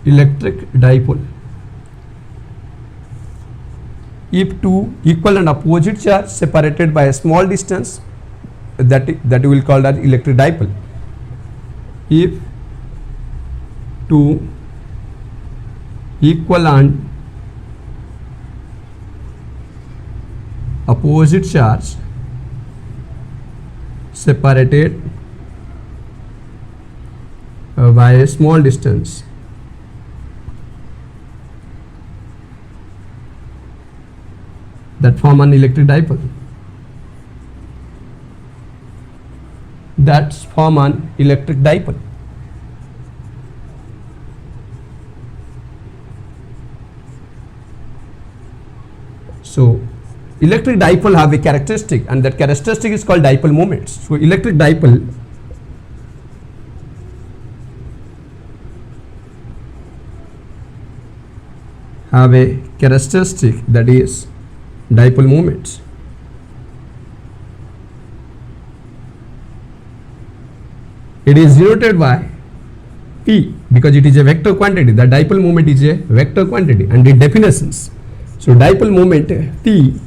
electric dipole. If two equal and opposite charge separated by a small distance, that we will call that electric dipole. If two equal and opposite charge separated by a small distance, that form an electric dipole. That form an electric dipole. So electric dipole have a characteristic, and that characteristic is called dipole moments. So electric dipole have a characteristic, that is dipole moments. It is denoted by P because it is a vector quantity. The dipole moment is a vector quantity, and the definitions. So dipole moment P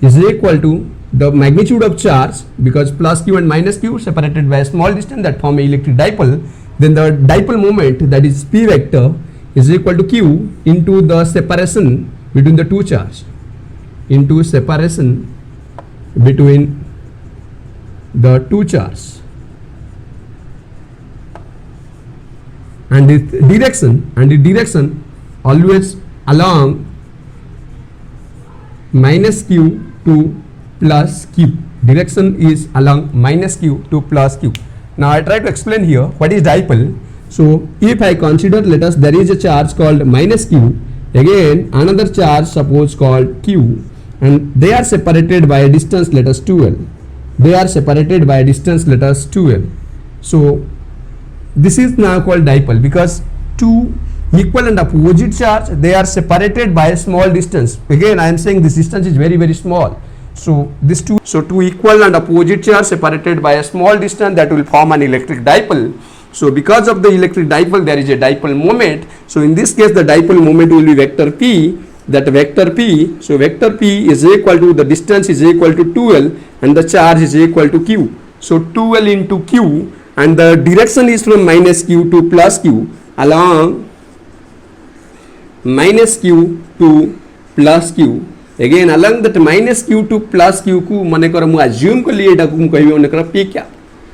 is equal to the magnitude of charge, because plus q and minus q separated by a small distance, that form an electric dipole. Then the dipole moment, that is P vector, is equal to q into the separation between the two charges, into separation between the two charges. And the direction always along minus q to plus q. Direction is along minus q to plus q. Now I try to explain here what is dipole. So if I consider, let us, there is a charge called minus q, again another charge suppose called q, and they are separated by a distance, let us 2l. They are separated by a distance, let us 2l. So this is now called dipole, because two equal and opposite charge, they are separated by a small distance. Again I am saying this distance is very, very small. So two equal and opposite charge separated by a small distance, that will form an electric dipole. So because of the electric dipole, there is a dipole moment. So in this case the dipole moment will be vector p. That vector p, so vector p is equal to, the distance is equal to 2l and the charge is equal to q. So 2l into q, and the direction is from minus q to plus q, along minus q to plus q. Again along that minus q to plus q ku manekar mu assume ko liye taku mu kahibi manekar p cap.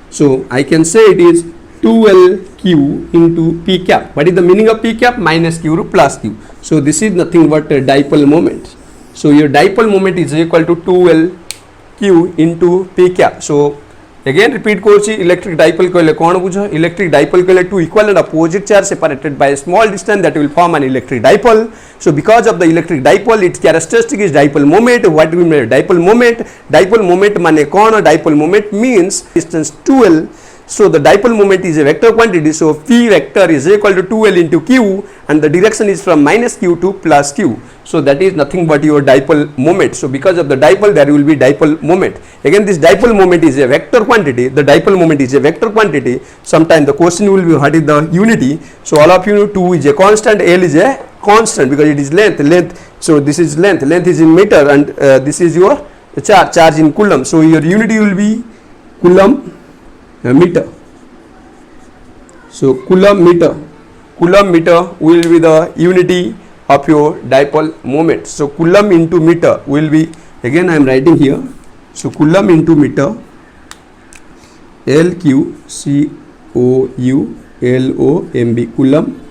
So I can say it is 2lq into p cap. What is the meaning of p cap? Minus q to plus q. So this is nothing but a dipole moment. So your dipole moment is equal to 2lq into p cap. So again repeat kochi, electric dipole कहले कौन बुझो? Electric dipole कहले two equal and opposite charge separated by a small distance, that will form an electric dipole. So because of the electric dipole, its characteristic is dipole moment. What do we mean dipole moment? Dipole moment माने कौन? Dipole moment means distance 2l. So the dipole moment is a vector quantity. So p vector is equal to 2l into q, and the direction is from minus q to plus q. So that is nothing but your dipole moment. So because of the dipole, there will be dipole moment. Again this dipole moment is a vector quantity. The dipole moment is a vector quantity. Sometimes the question will be what is the unity. So all of you know 2 is a constant, L is a constant because it is length. So this is length is in meter, and this is your charge in coulomb. So your unity will be coulomb meter. So coulomb meter will be the unity of your dipole moment. So coulomb into meter will be, again I am writing here, so coulomb into meter, LQCOULOMB, coulomb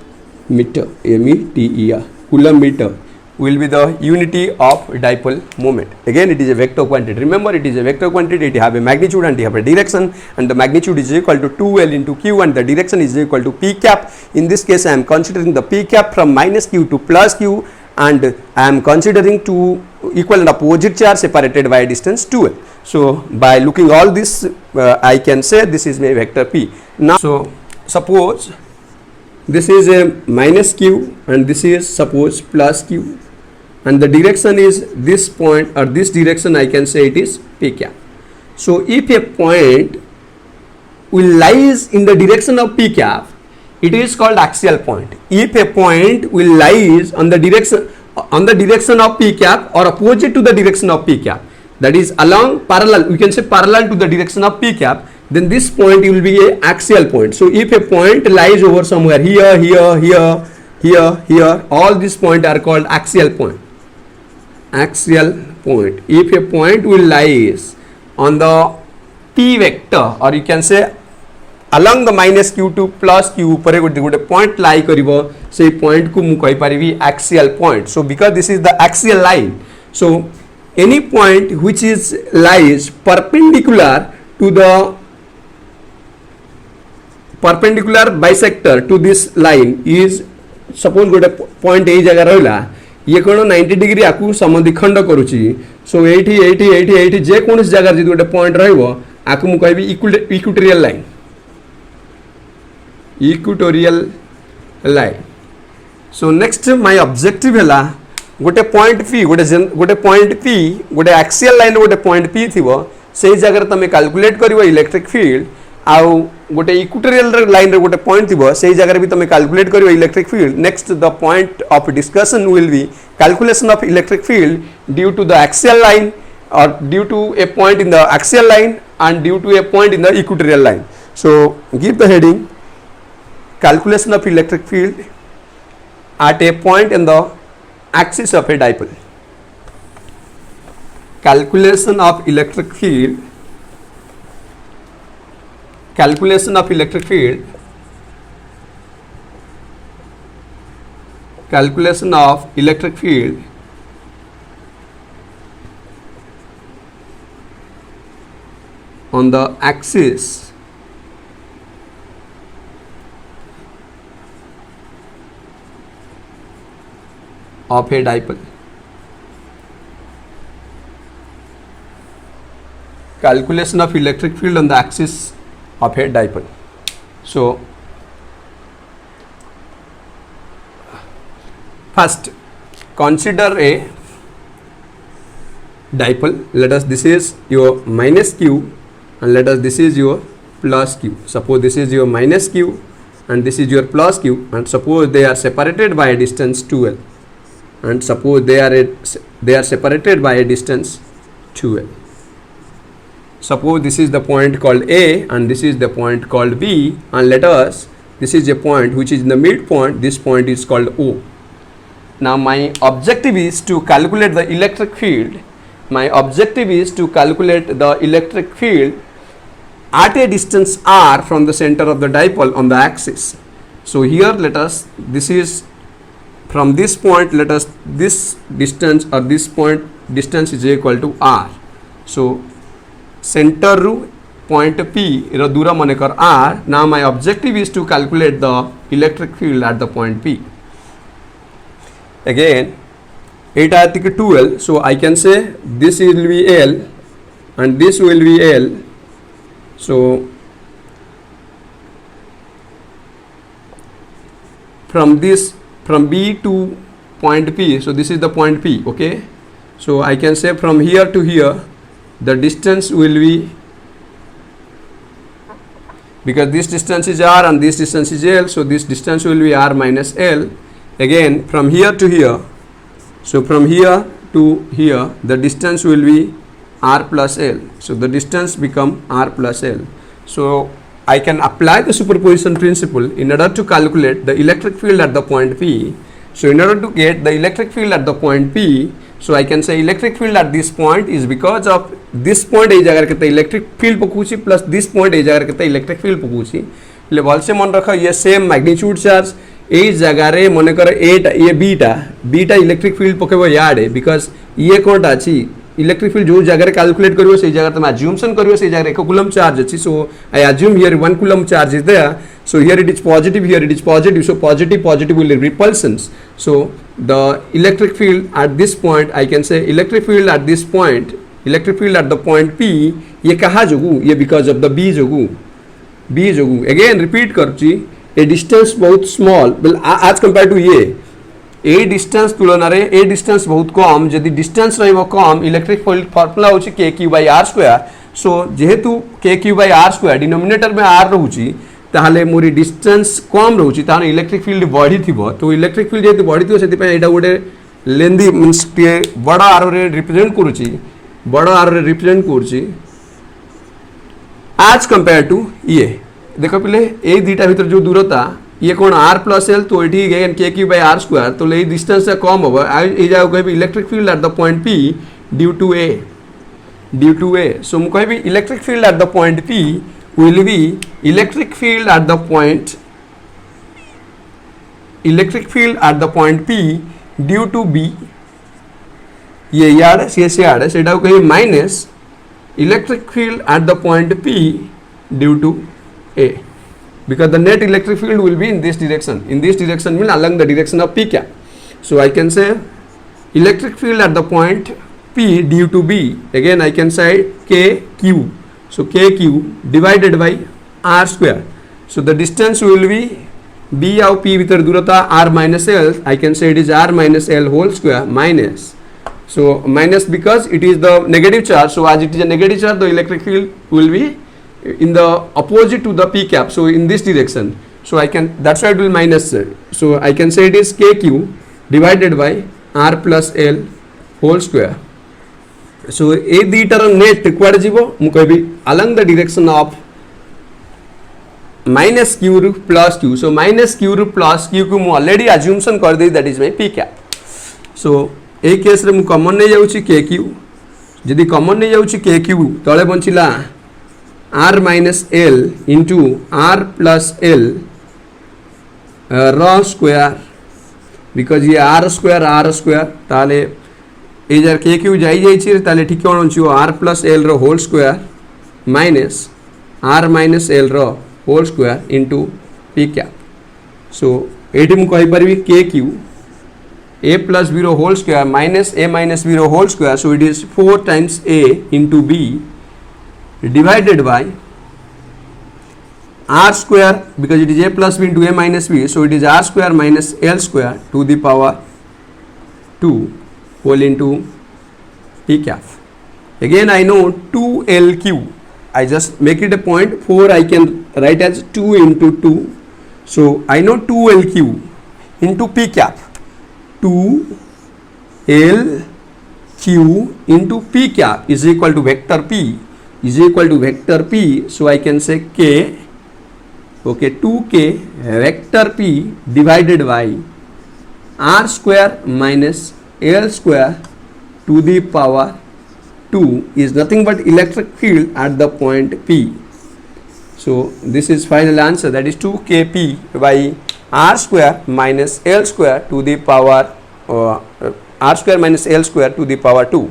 meter, METER, coulomb meter will be the unity of dipole moment. Again it is a vector quantity. Remember it is a vector quantity, it have a magnitude and it have a direction, and the magnitude is equal to 2l into q, and the direction is equal to p cap. In this case I am considering the p cap from minus q to plus q, and I am considering two equal and opposite charge separated by a distance 2l. So by looking all this I can say this is my vector p. Now so suppose this is a minus q and this is suppose plus q, and the direction is this point or this direction, I can say it is p cap. So if a point will lies in the direction of p cap, it is called axial point. If a point will lies on the direction of p cap or opposite to the direction of p cap, that is along parallel, we can say parallel to the direction of p cap, then this point will be a axial point. So if a point lies over somewhere here, here, here, here, here, all these points are called axial point. Axial point. If a point will lies on the p vector, or you can say along the minus q to plus q upare gote point lie karibo, say point ku mu koi paribi axial point. So because this is the axial line, so any point which is lies perpendicular to the perpendicular bisector to this line is, suppose gote point ei jaga rahila, ये कौन 90 degree आकु समद्विखंड करुची. सो एठी जे कौन जगह जी गोटे point रहिबो आकु मु कहबी equatorial line. Equatorial line. So next my objective हैला गोटे पॉइंट पी, गोटे पॉइंट पी, गोटे एक्सियल लाइन गोटे पॉइंट पी थिबो, सेही जगह तमे कैलकुलेट करिवो इलेक्ट्रिक फील्ड. आउ गोटे इक्वेटोरियल लाइन रे गोटे पॉइंट थिबो, सेही जगह भी तमे कैलकुलेट करिवो electric field. Next the point of discussion will be calculation of electric field due to the axial line, or due to a point in the axial line and due to a point in the equatorial line. So give the heading calculation of electric field at a point in the axis of a dipole. Calculation of electric field, calculation of electric field, calculation of electric field on the axis of a dipole. Calculation of electric field on the axis of a dipole. So first consider a dipole. Let us, this is your minus q and let us, this is your plus q. Suppose this is your minus q and this is your plus q, and suppose they are separated by a distance 2l, and suppose they are separated by a distance 2l. Suppose this is the point called A and this is the point called B, and let us, this is a point which is in the midpoint, this point is called O. Now my objective is to calculate the electric field. My objective is to calculate the electric field at a distance r from the center of the dipole on the axis. So here let us, this is from this point, let us, this distance or this point distance is equal to r. So center ru point P ro dura manekar r. Now my objective is to calculate the electric field at the point P. Again, 8 आती के 2l, so I can say this will be L and this will be L. So from this, from B to point P, so this is the point P, okay. So I can say from here to here, the distance will be, because this distance is r and this distance is L, so this distance will be r minus L. Again from here to here, so from here to here the distance will be r plus L, so the distance become r plus L. So I can apply the superposition principle in order to calculate the electric field at the point P. So in order to get the electric field at the point P, so I can say electric field at this point is because of this point ए जगह के electric field पकुची plus this point ए जगह के electric field पकुची. ले बोल से मन रखा ये same magnitude charge ए जगह रे मने कर एटा ये बीटा इलेक्ट्रिक फील्ड पकेबो याडे, बिकॉज ये कोनटा अछि इलेक्ट्रिक फील्ड जो जगह रे कैलकुलेट करिवो से जगह तमे अज्यूमशन करिवो से जगह 1 कूलम चार्ज अछि. So I assume here 1 coulomb charge is there. So here it is positive, here it is positive, so positive will repulsions. So the electric field at this point, I can say electric field at this point, electric field at the point P, ये कहाँ जोगु, ये because of the B जोगु. Again repeat करूँगी, a distance बहुत small, well as compared to ये, a distance तुलना रे a distance बहुत कम, यदि distance रही वो कम, electric field formula होची k q by r square. So जेहेतु k q by r square denominator में r रहूची, ताहले मोरी डिस्टेंस कम रोची ताहले इलेक्ट्रिक फील्ड बढ़ी थिबो तो इलेक्ट्रिक फील्ड जेतु बढ़ी थिबो सेति पे एटा गोटे लेंदी मींस टे बड़ा आर रे रिप्रेजेंट करूची बड़ा आर रे रिप्रेजेंट करूची एज कंपेयर टू ये देख पिले ए दुटा भीतर जो दूरता ये कौन आर प्लस एल तो ये अगेन के क्यू बाय आर स्क्वायर तो ये डिस्टेंस से कम होबो ए जाओ कहबी electric field at the point P due to A so मु कहबी electric field at the point P will be electric field at the point P due to B ये यार से यार सेटा को कही minus electric field at the point P due to A because the net electric field will be in this direction mean along the direction of P cap. So I can say electric field at the point P due to B, again I can say KQ. So KQ divided by R square. So the distance will be B of P with durata R minus L. I can say it is R minus L whole square minus. So minus because it is the negative charge. So as it is a negative charge, the electric field will be in the opposite to the P cap. So in this direction. So I can, that's why it will minus. So I can say it is KQ divided by R plus L whole square. So A दुईटार net कुआडे जीवो मु कहबी along the direction of minus q ru plus q. So minus q ru plus q को मु already assumption कर दे that is my p cap. So A case रे मु common नै जाउची kq जदि कॉमन नै जाउची kq तळे बंचिला r minus l into r plus l raw square because ये r square ताले ए जार के क्यू जाई जाई ताले ठीक कोन अछि आर प्लस एल रो whole square minus r minus l रो whole square into p cap. So एटी मु कहि परबी k q a plus b रो whole square minus a minus b रो whole square. So it is 4 times a into b divided by r square because it is a plus b into a minus b. So it is r square minus l square to the power 2 whole into P cap. Again I know 2LQ. I just make it a point 4 I can write as 2 into 2. So I know 2LQ into P cap. 2LQ into P cap is equal to vector P is equal to vector P. So I can say K, okay, 2K vector P divided by R square minus L square to the power 2 is nothing but electric field at the point P. So this is final answer, that is 2kP by R square minus L square to the power R square minus L square to the power 2.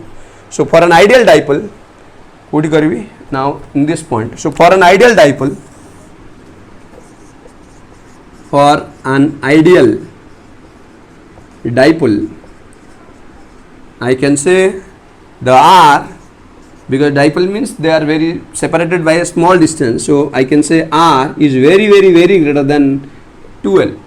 So for an ideal dipole, what do you now in this point? So for an ideal dipole, I can say the R, because dipole means they are very separated by a small distance. So I can say R is very greater than 2L.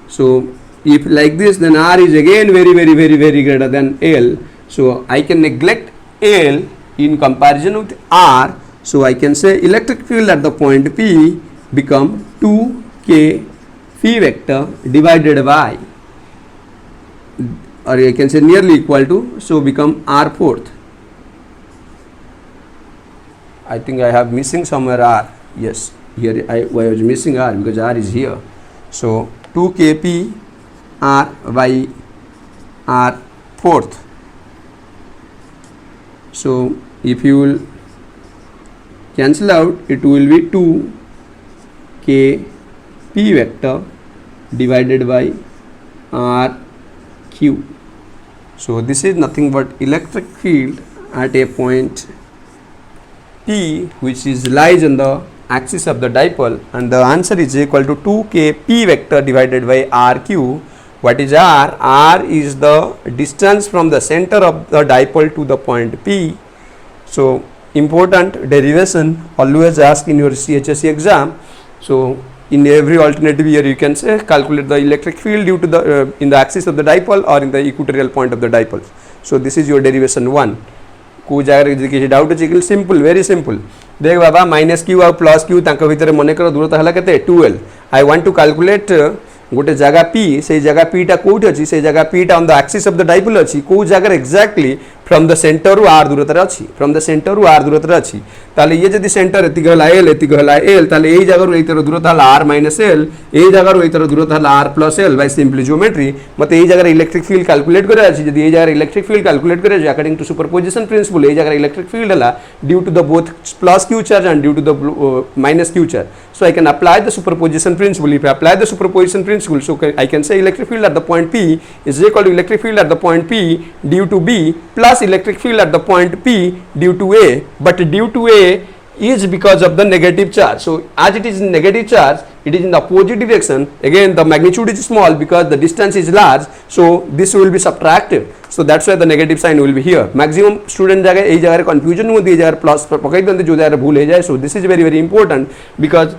So if like this, then R is again very greater than L. So I can neglect L in comparison with R. So I can say electric field at the point P become 2K phi vector divided by, or I can say nearly equal to, so become R fourth. I think I have missing somewhere R. Yes, here I was missing R because R is here. So 2kP R by R fourth. So if you will cancel out, it will be 2kP vector divided by R Q. So this is nothing but electric field at a point P which is lies on the axis of the dipole, and the answer is equal to 2kP vector divided by RQ. What is R? R is the distance from the center of the dipole to the point P. So important derivation always asked in your CHSE exam. So in every alternative here you can say calculate the electric field due to the in the axis of the dipole or in the equatorial point of the dipole. So this is your derivation 1. को जगह किसी doubt अच्छी simple very simple देख बाबा minus Q आ plus Q भितर मनकर दूरता है के 12 I want to calculate गोटे जगह पी से जगह पीटा कौटी अच्छी से जगह पीटा on the axis of the dipole अच्छी कौ जगह एक्जाक्टली फ्रॉम द सेंटर रु आर दूरतार अच्छी फ्रॉम द सेंटर रु आर दूरतार अच्छी ताले ये जदि सेंटर एतिक हला एल एतिक हला एल ताले एई जगह रु एतर दूरता हला आर माइनस एल एई जगह रु एतर दूरता हला r plus l by simply geometry मते एई जगह इलेक्ट्रिक फील्ड कैलकुलेट करे अछि जदि एई जगह इलेक्ट्रिक फील्ड कैलकुलेट करे अछि अकॉर्डिंग टू सुपरपोजिशन प्रिंसिपल एई जगह इलेक्ट्रिक फील्ड हला due to the both plus q charge and due to the minus q charge so I can apply the superposition principle if I apply the superposition principle so I can say electric field at the point P is equal to electric field at the point P due to B plus electric field at the point P due to A, but due to A is because of the negative charge. So as it is negative charge, it is in the opposite direction. Again the magnitude is small because the distance is large, so this will be subtracted. So that's why the negative sign will be here. Maximum student जगह यही जगह confusion होती है जगह plus पकड़ देते जो जगह भूल हो जाए. So this is very important because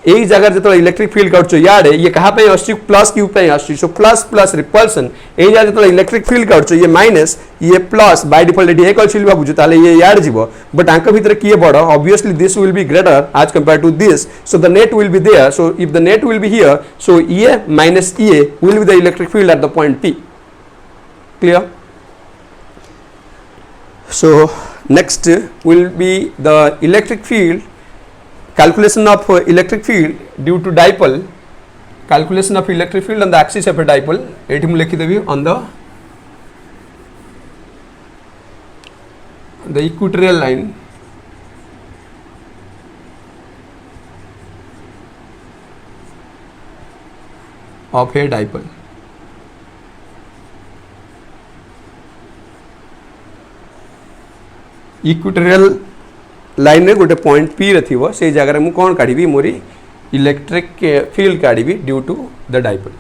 यही जगह जो इलेक्ट्रिक फील्ड कर याद है ये कहाँ पे आस प्लस क्यू पे आस सो प्लस प्लस रिपल्सन यही जगह जो इलेक्ट्रिक फील्ड कर ये माइनस ये प्लस बाय डिफॉल्ट ये कल भावुँ ताले ये याद जीव बट आंक भितर किए बड़ obviously this will be greater as compare to this so the net will be there so if the net will be here so A minus A will be the electric field at the point P clear so next will be the electric field calculation of electric field due to dipole calculation of electric field on the axis of a dipole एठी मु लिखि देबी on the equatorial line of a dipole equatorial line में गोटे point P रथिबो से जगह मु कौन काढ़ी मोरी इलेक्ट्रिक फील्ड काढ़ी due to the dipole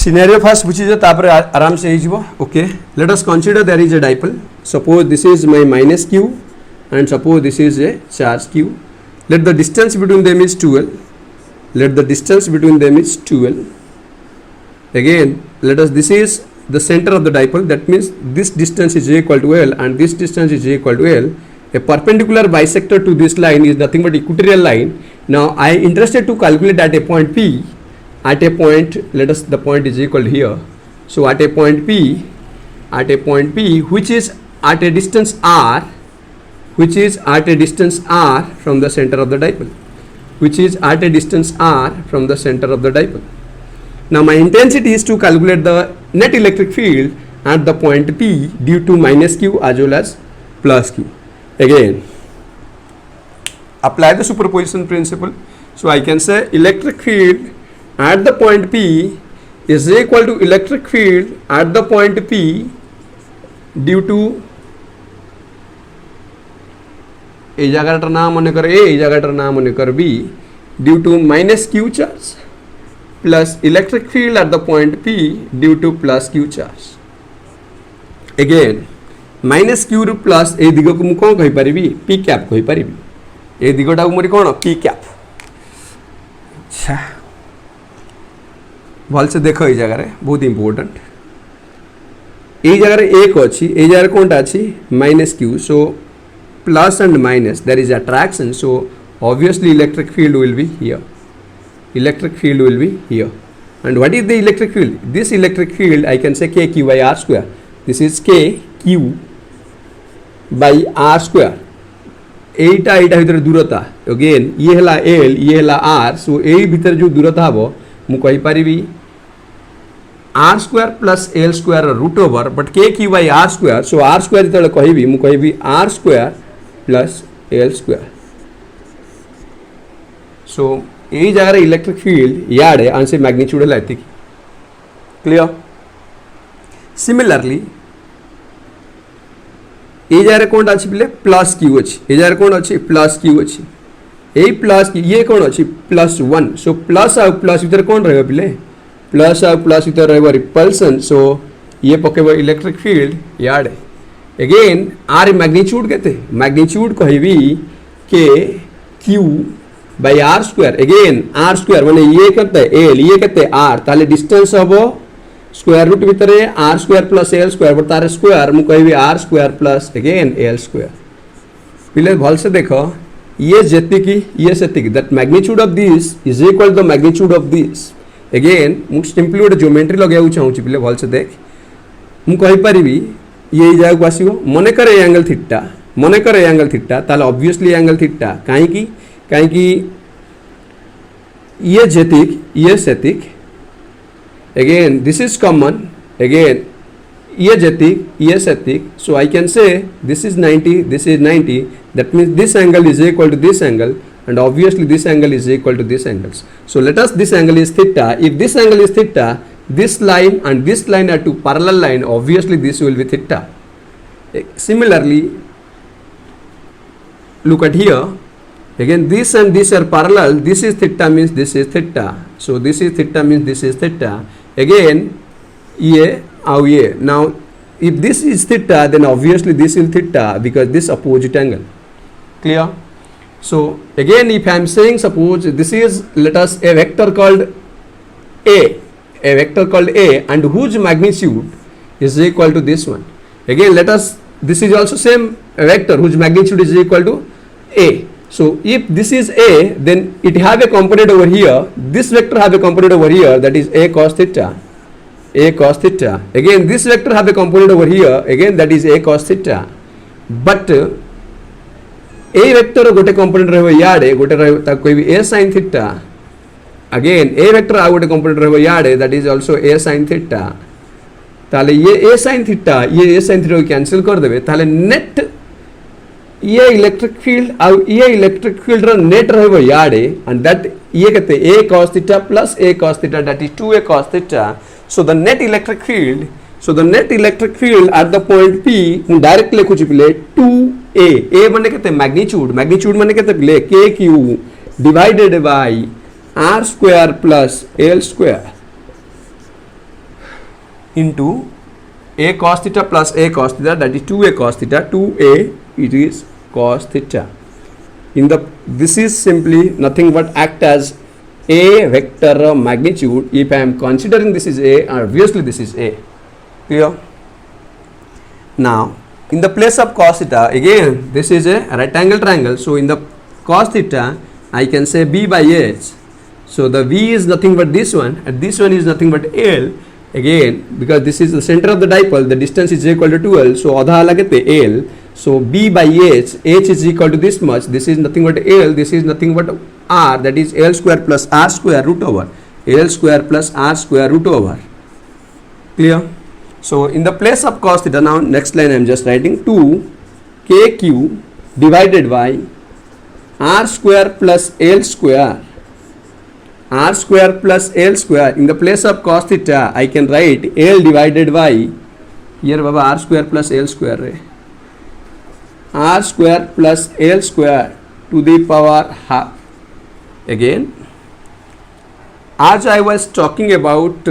scenario fast बुझीजे तापर आराम से हो okay let us consider there is a dipole suppose this is my minus Q and suppose this is a charge Q let the distance between them is 12 let the distance between them is 12 again let us this is the center of the dipole that means this distance is equal to L and this distance is equal to L a perpendicular bisector to this line is nothing but equatorial line now I am interested to calculate at a point P at a point let us the point is equal to here so at a point P which is at a distance R from the center of the dipole which is at a distance R from the center of the dipole. Now my intensity is to calculate the net electric field at the point P due to minus Q as well as plus Q. Again, apply the superposition principle. So I can say electric field at the point P is equal to electric field at the point P due to ए जगह नाम मन कर ए जगह नाम मन कर बी due to minus q charge plus electric field at the point P due to plus q charge again minus q रु प्लस ए दिग को मु कौन कहि परिबी पी कैप कहि परिबी ए दिगटा मोरी कौन पी कैप अच्छा भल से देख ए जगह बहुत इंपोर्टेंट ए जगह एक अच्छी ए जगह कौनटा अच्छी minus Q so plus and minus there is attraction so obviously electric field will be here and what is the electric field this electric field I can say kq by r square this is kq by r square एटा भीतर दूरता again ये हला l ये हला r so ए भीतर जो दूरता हबो मु कहि परिबी r square plus l square root over but kq by r square so r square जतले कहिबी मु कहिबी r square plus L square. So यही जगह इलेक्ट्रिक फील्ड याद है आंसर मैग्नीट्यूड है इतनी क्लियर सिमिलरली ये जगह कौन अच्छी पिले प्लस क्यू अच्छी ये जगह कौन अच्छी प्लस क्यू अच्छी यही प्लस ये कौन अच्छी +1 सो प्लस आ प्लस भीतर कौन रहे पिले प्लस आ प्लस भीतर रहे रिपल्सन सो ये पकेब इलेक्ट्रिक फील्ड याद है अगेन आर मैग्नीट्यूड केते मैग्नीट्यूड कहबी k q by r square again r square माने ये करते एल ये करते आर ताले डिस्टेंस हबो स्क्वायर रूट भितर R square plus L square but तार स्क्वायर मु कहबी R square plus again L square पिले भल से देख ये जेतिकी ये सेतिकी that magnitude of this is equal to the magnitude of this again मु सिंपली गोटे ज्योमेट्री लगाइबा चाहूची पिले भल से देख मु कहि परिबी ये जाय को आसीबो मने करे एंगल थीटा मने करे एंगल थीटा ताले ऑब्वियसली एंगल थीटा काहे कि ये जेतिक ये सेतिक again this is common again ये जेतिक ये सेतिक so I can say this is 90 this is 90 that means this angle is equal to this angle and obviously this angle is equal to this angles so let us this angle is theta if this angle is theta this line and this line are two parallel line obviously this will be theta similarly look at here again this and this are parallel this is theta means this is theta so this is theta means this is theta again ये now if this is theta then obviously this is theta because this opposite angle clear so again if I am saying suppose this is let us a vector called a and whose magnitude is equal to this one again let us this is also same a vector whose magnitude is equal to a so if this is a then it have a component over here this vector have a component over here that is a cos theta again this vector have a component over here again that is a cos theta but a vector गोटे component रहबो याडे गोटे रहबो ता कोई a sin theta again a vector आ गोटे component रहबो याडे that is also a sin theta ताले ये a sin theta को कैंसिल कर देबे ताले नेट ये इलेक्ट्रिक फील्ड आ ये इलेक्ट्रिक फील्ड रो नेट रहबो याडे and that ये कहते a cos theta plus a cos theta that is 2a cos theta so the net electric field at the point P मु डायरेक्ट लिखुची पिले 2a माने कहते magnitude माने कहते पिले kq divided by r square plus l square into a cos theta plus a cos theta that is 2a cos theta 2a it is cos theta this is simply nothing but act as a vector magnitude if I am considering this is a obviously this is a clear now in the place of cos theta again this is a right angle triangle so in the cos theta I can say b by h so the v is nothing but this one and this one is nothing but l again because this is the center of the dipole the distance is equal to 12 so adha lagete l so b by h is equal to this much this is nothing but l this is nothing but r that is l square plus r square root over l square plus r square root over clear so in the place of cos theta now next line I am just writing 2 kq divided by r square plus l square in the place of cos theta I can write l divided by here baba r square plus l square re r square plus l square to the power half again as I was talking about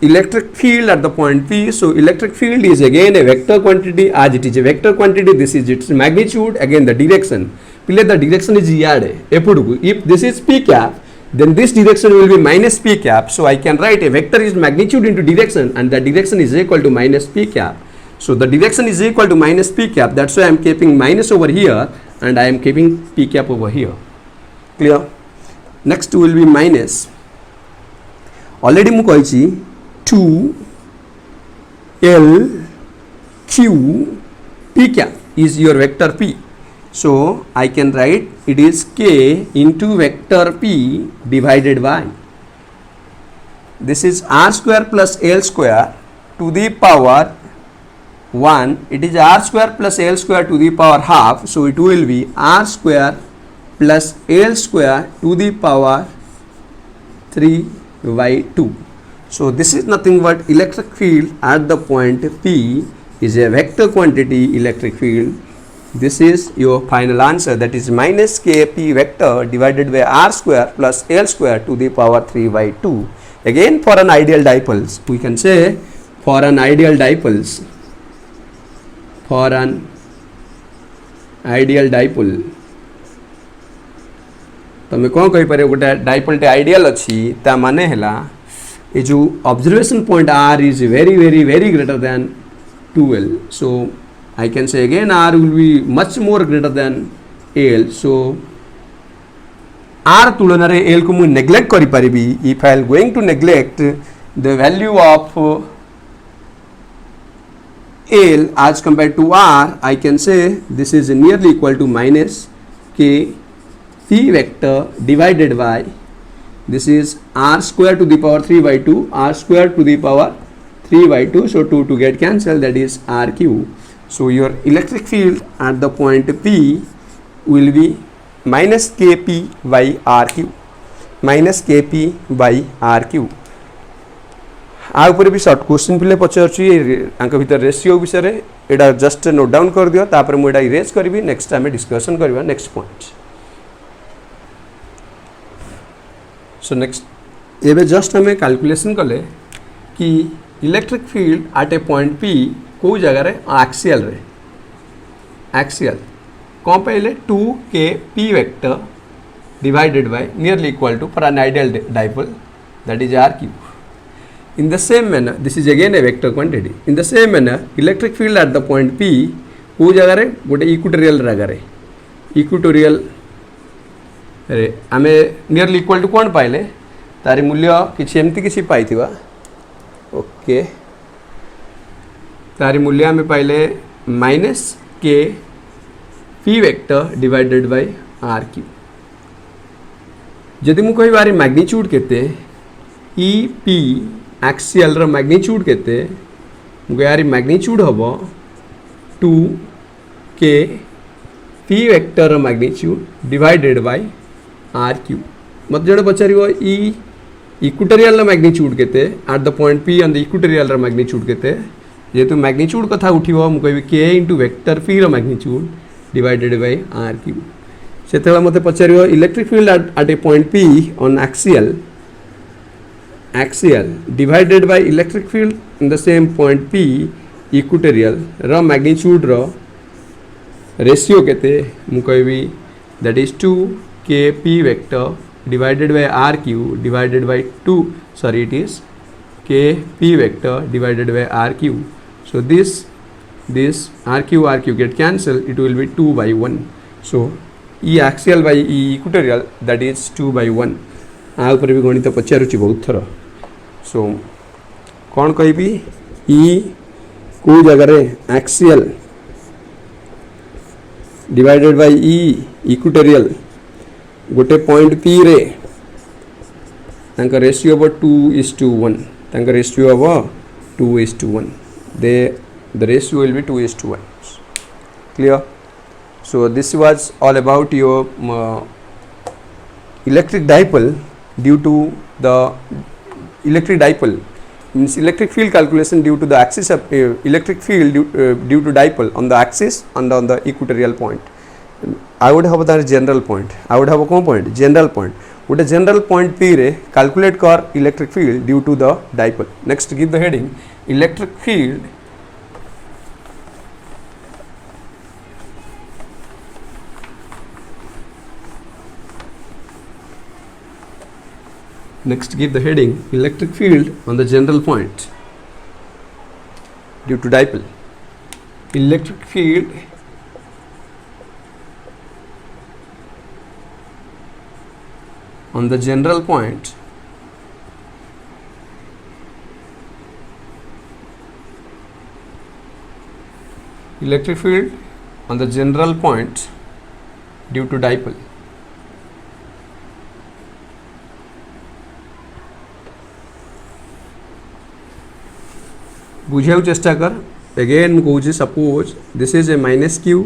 electric field at the point P so electric field is again a vector quantity as it is a vector quantity this is its magnitude again the direction pile the direction is yade epuduku if this is p cap then this direction will be minus p cap so I can write a vector is magnitude into direction and the direction is equal to minus p cap so the direction is equal to minus p cap that's why I am keeping minus over here and I am keeping p cap over here clear next will be minus already mu koichi 2 l q p cap is your vector p so I can write it is k into vector p divided by this is r square plus l square to the power 1 it is r square plus l square to the power half so it will be r square plus l square to the power 3 by 2 so this is nothing but electric field at the point P is a vector quantity electric field this is your final answer that is minus kp vector divided by r square plus l square to the power 3 by 2 again for an ideal dipoles we can say for an ideal dipoles तमें कौन कही पारे गोटे dipole टे ideal अच्छी ता माने हैला ये जो observation point R is very very very greater than 2L, so I can say again R will be much more greater than L, so R तुलन रे L को मुझे neglect करी परिबी. If I am going to neglect the value of L as compared to R, I can say this is nearly equal to minus K P vector divided by this is R square to the power 3 by 2, R square to the power 3 by 2, so 2 to get cancelled, that is RQ. So your electric field at the point P will be minus Kp by RQ, minus Kp by RQ. आ ऊपर भी short question पिले पचारुची भीतर ratio विषय एटा just note down कर दियो, तापर मु एटा इरेज करबी, नेक्स्ट टाइम डिस्कशन करबा नेक्स्ट पॉइंट. सो नेक्स्ट एबे जस्ट हमें कैलकुलेशन कले कि electric field at a point P को जगह रे एक्सियल रे एक्सियल कौन पहले 2kp vector divided by nearly equal to for an ideal dipole that is RQ. In the same manner, this is again a vector quantity. In the same manner, electric field at the point P को जगह रे गोटे equatorial जगह रे equatorial रे आमे nearly equal to कौन पाइले तारी मूल्य किसी एमती किसी पाइथिबा. ओके तारी मूल्य आमे पाइले minus k p vector divided by RQ. जदि मु कहि बारी मैग्नीट्यूड केते ई पी एक्सियल रो मैग्नीट्यूड केते मु यारी मैग्नीट्यूड हबो 2k p वेक्टर रो मैग्नीट्यूड डिवाइडेड बाय RQ. मत जड़े पचारिबो ई इक्वेटोरियल रो मैग्नीट्यूड केते at the point P on the equatorial रो मैग्नीट्यूड केते, जेतु मैग्नीट्यूड कथा उठिबो मु कहबी k इनटू वेक्टर p रो मैग्नीट्यूड डिवाइडेड बाय RQ. सेतेला मते पचारिबो electric field at a point P on axial divided by electric field in the same point P equatorial row magnitude row ratio केते मु कहबी that is 2kp vector divided by RQ divided by 2, sorry it is kp vector divided by RQ. So this RQ get cancelled, it will be 2 by 1. So E axial by E equatorial, that is 2 by 1. आ ऊपर भी गणित पचारुची बहुत थर. सो कौन कहबी ई को जगह रे axial divided by E equatorial गोटे पॉइंट P रे तांका रेशियो अब 2:1, तांका रेशियो अब 2:1, the ratio will be 2:1. Clear? So this was all about your electric dipole due to the electric dipole means electric field calculation due to the axis of electric field due to dipole on the axis and on the equatorial point. I would have the general point. I would have a point general point. Would a general point P रे calculate कर electric field due to the dipole. Next give the heading electric field next give the heading electric field on the general point due to dipole. Electric field on the general point electric field on the general point due to dipole. बुझे चेष्टा कर. Again कहूँ suppose this is A minus q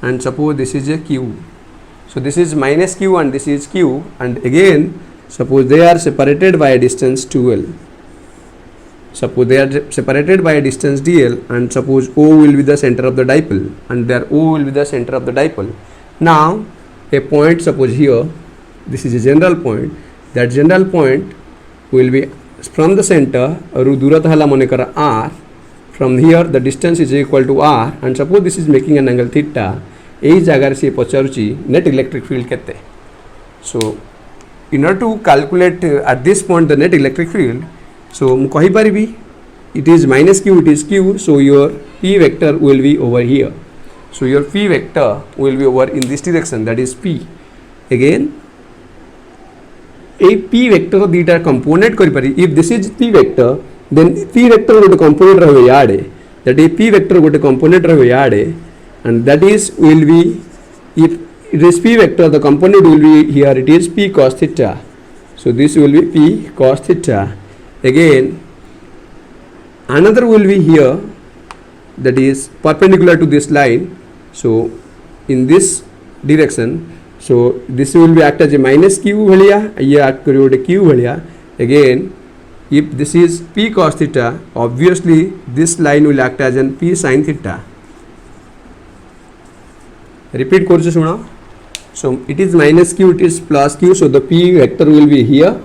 and suppose this is a q. So this is minus q and this is q, and again suppose they are separated by a distance 2l. Suppose they are separated by a distance dl, and suppose O will be the center of the dipole and there O will be the center of the dipole. Now a point, suppose here this is a general point, that general point will be from the center दूरता हला मने करा r, from here the distance is equal to r, and suppose this is making an angle theta. यही जगह से पचारुची net electric field केते. So in order to calculate at this point the net electric field, So mu kahi paribi it is minus q, it is q, so your p vector will be over here. So your p vector will be over in this direction, that is p. Again a p vector dita component kari pari. If this is p vector, then p vector gote component rahibe yade, that is p vector gote component rahibe yade, and that is will be, if it is p vector, the component will be here, it is p cos theta. So this will be p cos theta. Again another will be here, that is perpendicular to this line, so in this direction. So this will be act as a minus q bhaliya, ye act karibo gote q bhaliya. Again if this is p cos theta, obviously this line will act as an p sin theta. Repeat korchu shuna. So it is minus q, it is plus q, so the p vector will be here.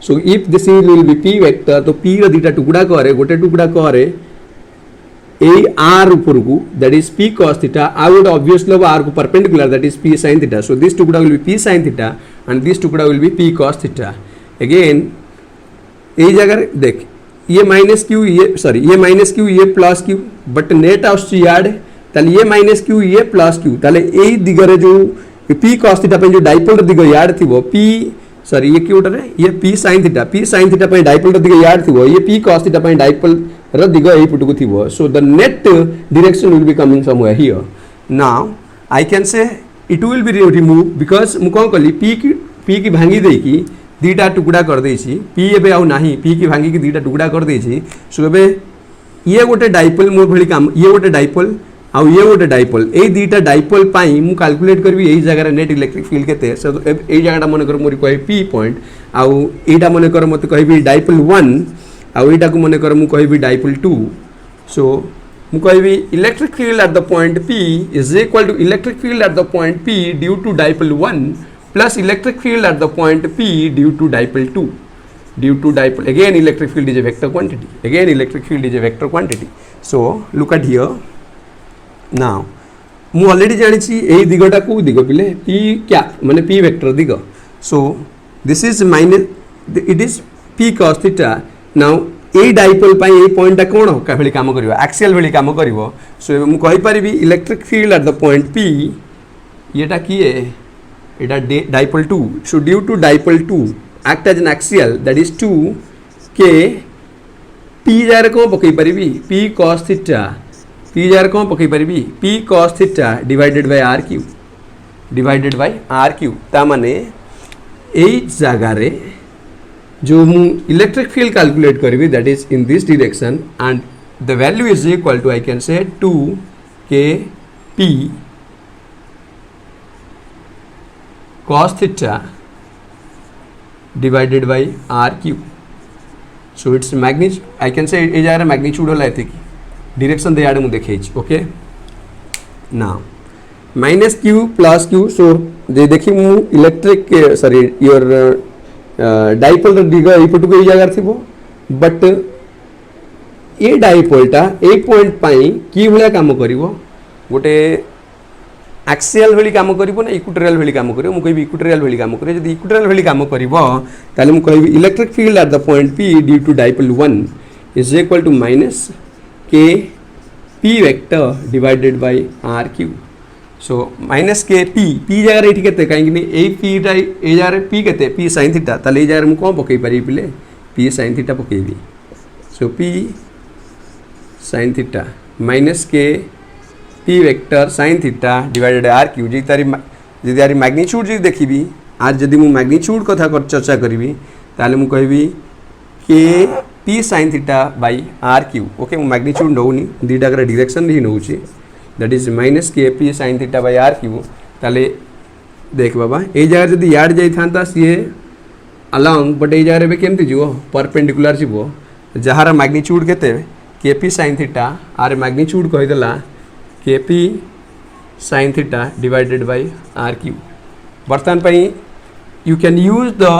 So if this will be p vector, तो p ର दिटा टुकड़ा करे, गोटे टुकड़ा करे a r ऊपर को, that is p cos theta, आ गोटे obviously अब r को perpendicular, that is p sin theta. So this टुकड़ा will be p sin theta and this टुकड़ा will be p cos theta. Again ये जगह देख, ये minus q, ये sorry, ये minus q, ये plus q, but net out याड, ताले ये minus q, ये plus q, ताले ए दिगरे जो p cos theta पे जो डाइपोल दिग याड थी वो p सॉरी ये क्यों रे, ये p sin theta पे डाइपोल र दिग याड थी वो, ये p cos theta पे डाइपोल र दिग ए पुट को थी वो. So the net direction will be coming somewhere here. Now I can say it will be removed because मु कोन कली p की भांगी देई की दीटा टुकड़ा कर देई छी, p एबे आउ नाही, p की भांगी की दीटा टुकड़ा कर देई छी. So एबे ये गोटे डाइपोल मोर भली काम, ये गोटे डाइपोल आउ ये गोटे डाइपोल, ए दीटा डाइपोल पाई मु कैलकुलेट करबी एई जगह नेट इलेक्ट्रिक फील्ड केते. सो एई जगहटा मन कर मोर कहि p पॉइंट, आउ एटा मन कर मते कहबी डाइपोल 1, आउ एटा को मन कर मु कहबी डाइपोल 2. सो मु कहबी electric field at the point p is equal to electric field at the point p due to dipole 1 plus electric field at the point p due to dipole 2. Due to dipole, again electric field is a vector quantity, again electric field is a vector quantity. So look at here. Now मु already जानी छी ए दिगटा को दिग पिले p क्या माने p vector दिग. So this is minus, it is p cos theta. Now a dipole पाई ए पॉइंट कोन का भली काम करिवो, एक्सियल भली काम करिवो. सो मु कहि परिबी electric field at the point p, येटा की है, एटा dipole 2. So due to dipole 2 act as an axial, that is 2 के p जार को पकई परिबी p cos थीटा, p जार को पकई परिबी p cos theta divided by r cube, divided by r cube. ता माने एई जगह रे जो मु इलेक्ट्रिक फील्ड कैलकुलेट करबी, that is in this direction, and the value is equal to, I can say 2 k p cos theta divided by r cube. So its magnitude, I can say a जगह magnitude होला एते की direction दे आडे मु देखै छी. Okay now minus q plus q. सो दे देखि मु electric sorry your dipole दिग ए पटु को ए जगह थिबो, बट ए डाइपोलटा ए पॉइंट पाई की भलिया काम करिवो, गोटे एक्सियल भली काम करिवो ना इक्वेटोरियल भली काम करिवो. मु कहबी इक्वेटोरियल भली काम करिवो. जदि इक्वेटोरियल भली काम करिवो ताले मु कहबी electric field at the point p due to dipole 1 is equal to minus k p vector divided by r cube. So minus k p जगह रे केते काहे कि ए p टा ए जगह p केते p sin थीटा, ताले ए जगह मु कोन पकई पारी पिले p sin थीटा पकेबी. So p sin theta minus k p vector sin theta divided r cube. जे तारी मैग्नीट्यूड जे देखिबी, आज जदि मु मैग्नीट्यूड कथा कर चर्चा करबी ताले मु कहबी k p sin theta by r cube. Okay मु मैग्नीट्यूड नौनी, दीटा कर डायरेक्शन ही नौची, that is minus k p sin theta by r cube. ताले देख बाबा ए जगह जदि याड जाई थांता सी अलोंग, बट ए जगह रे केमति जीवो परपेंडिकुलर जीवो, जहार मैग्नीट्यूड केते k p sin theta, आर मैग्नीट्यूड कहि देला k p sin theta divided by r cube. बर्तन पई you can use the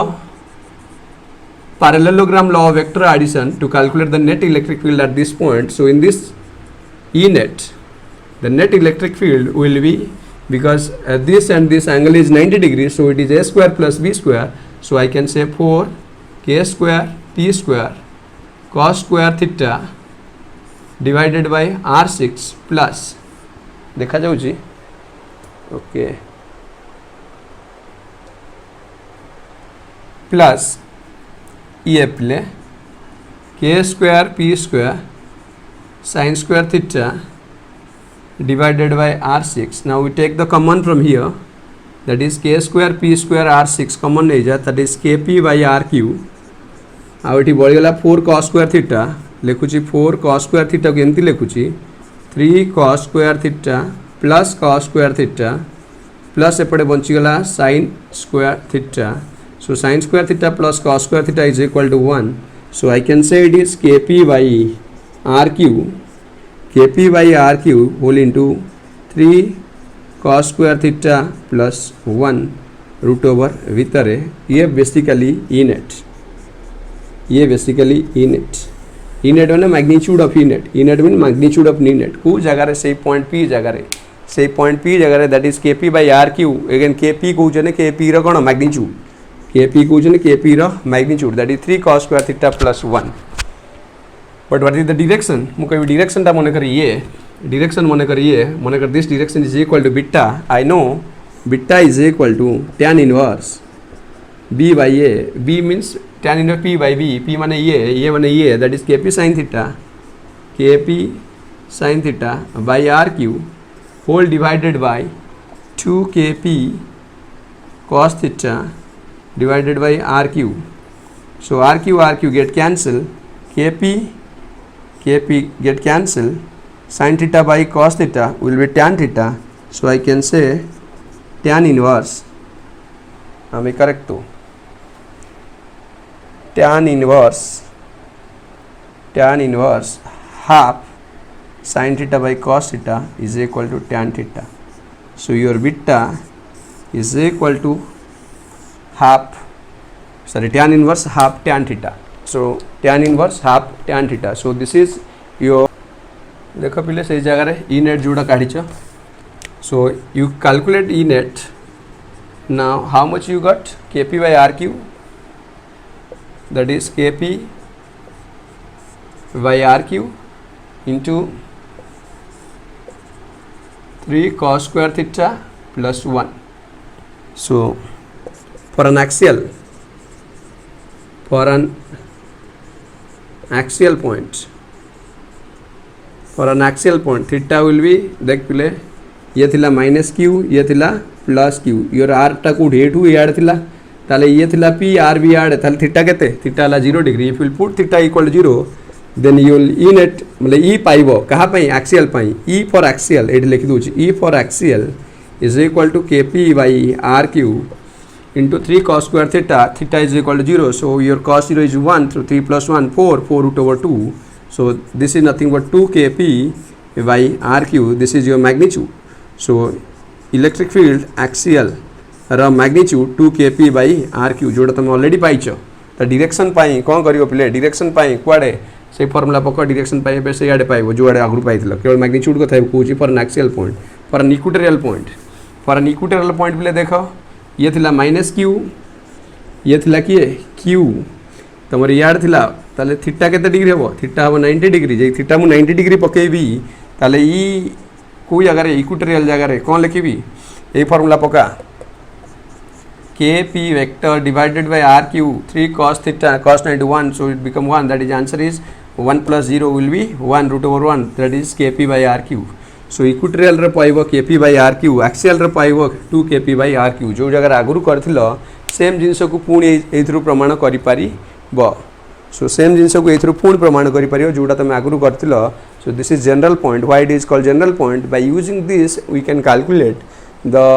parallelogram law of vector addition to calculate the net electric field at this point. So in this E net, the net electric field will be, because this and this angle is 90 degrees, so it is a square plus b square. So I can say 4 k square p square cos square theta divided by r6 plus देखा जाउची okay plus ये play k square p square sin square theta divided by r6. Now we take the common from here, that is k square p square r6 common नहीं जा, that is kp by rq. आउ ये बढ़ीगला 4 cos square theta लिखुची 4 cos square theta को एमती लिखुची 3 cos square theta plus cos square theta plus एपटे बंचीगला sin square theta. So sin square theta plus cos square theta is equal to 1. So I can say it is kp by rq whole into 3 cos square theta plus 1 root over भितर ये basically इनेट, ये basically इनेट. इनेट मैंने magnitude of इनेट, इनेट मीन magnitude of नीनेट को जगार से पॉइंट पी जगार से पॉइंट पी जगार that is kp by rq. Again kp कहते kp रो कौन मैग्नीट्यूड, kp कहते kp रो magnitude that is 3 cos square theta plus 1. But what is the direction, मु कहि डायरेक्शन ता मने कर ये डायरेक्शन मने कर this direction is equal to beta. I know beta is equal to tan inverse b by a. b means tan inverse p by b. p माने ये माने ये that is kp sin theta by rq whole divided by 2 kp cos theta divided by rq. So rq get cancel, kp get cancel, sin theta by cos theta will be tan theta. So I can say tan inverse, am I correct too? Tan inverse half sin theta by cos theta is equal to tan theta. So your beta is equal to tan inverse half tan theta. So tan inverse half tan theta. So this is your देखो पिले से जगह e net जोड़ा काढ़ीच. So you calculate e net. Now how much you got? kp by rq, that is kp by rq into 3 cos square theta plus 1. So for an axial theta will be देख पिले ये थिला minus Q, ये थिला plus Q. Your are टा कोठी एठू याड थिला ताले ये थिला पी आर बी याड ताले थीटा केते थीटा ला 0 degree. If will put theta equal to 0 then you will ई नेट मतलब ई पाइबो कहा पई एक्सियल पई. ई फॉर एक्सियल एठी लिखि दोची E for axial is equal to kp by rq into 3 cos square theta is equal to 0. So your cos 0 is 1, so 3 plus 1 4 root over 2. So this is nothing but 2 kp by rq. This is your magnitude. So electric field axial रा magnitude 2 kp by rq जोटा तुम already पाइछ. तो direction पाई कोन करियो पिले direction पाई कुआडे से formula पक direction पाई बे से आडे पाइबो जो आडे आगु पाइथिलो. केवल मैग्नीट्यूड को थाइ कोची for an axial point, for an equatorial point पिले देखो ये थिला माइनस क्यू, ये थिला किए क्यू तुम याड थिला ताले थीटा केते डिग्री हेबो थीटा हेबो 90 डिग्री. जे थीटा मु 90 डिग्री पकेबी ताले ई कोई जगह रे इक्वेटोरियल जगह रे कोन लिखिबी ए फॉर्मूला पका kp vector divided by rq 3 cos theta cos 91. So it become 1, that is answer is 1 plus 0 will be 1 root over 1, that is kp by rq. So equatorial रे पाइबो kp by rq, axial रे पाइबो 2 kp by rq. जो जगह आगुरु करथिलो same जिंस को पुणी एथरु प्रमाण करि पारिबो. So same जिंस को एथरु पुणी प्रमाण करि पारिबो जोटा तमे आगुरु करथिलो. So this is general point. Why it is called general point? By using this we can calculate the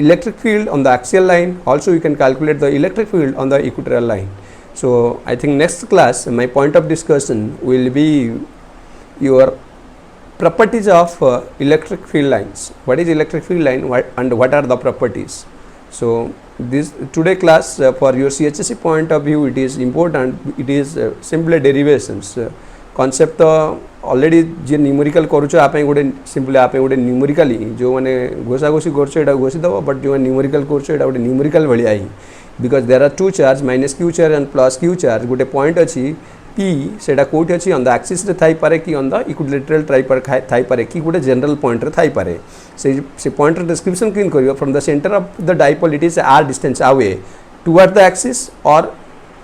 electric field on the axial line. Also we can calculate the electric field on the equatorial line. So I think next class my point of discussion will be your properties of electric field lines. What is electric field line and what are the properties? So this today class for your CHSE point of view it is important. It is simply derivations. Concept already जे numerical करूछ आपे गोटे simply आपे गोटे numerically जो माने घोषा घोषी करछ एटा घोषी दबो. बट जो न्यूमेरिकल करछ एटा गोटे न्यूमेरिकल भलिया ही because there are two charge minus q charge and plus q charge. गोटे पॉइंट अछि पी सेटा कोठी अछि ऑन द एक्सिस रे थाई पारे कि ऑन द इक्विलेटरल ट्राइपर थाई पारे कि गोटे जनरल पॉइंट रे थाई पारे से पॉइंट रे डिस्क्रिप्शन क्लीन करियो from the centre of the dipole it is r distance away toward the axis or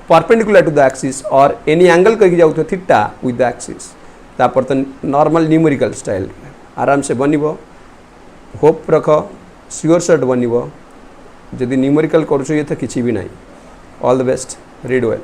perpendicular to the axis or any angle कहि जाउ थीटा विथ द एक्सिस तापर तो नॉर्मल न्यूमेरिकल स्टाइल आराम से बनिबो hope रख sure shot बनिबो जदि numerical करूछ ये तो किछि भी नहीं all the best read well.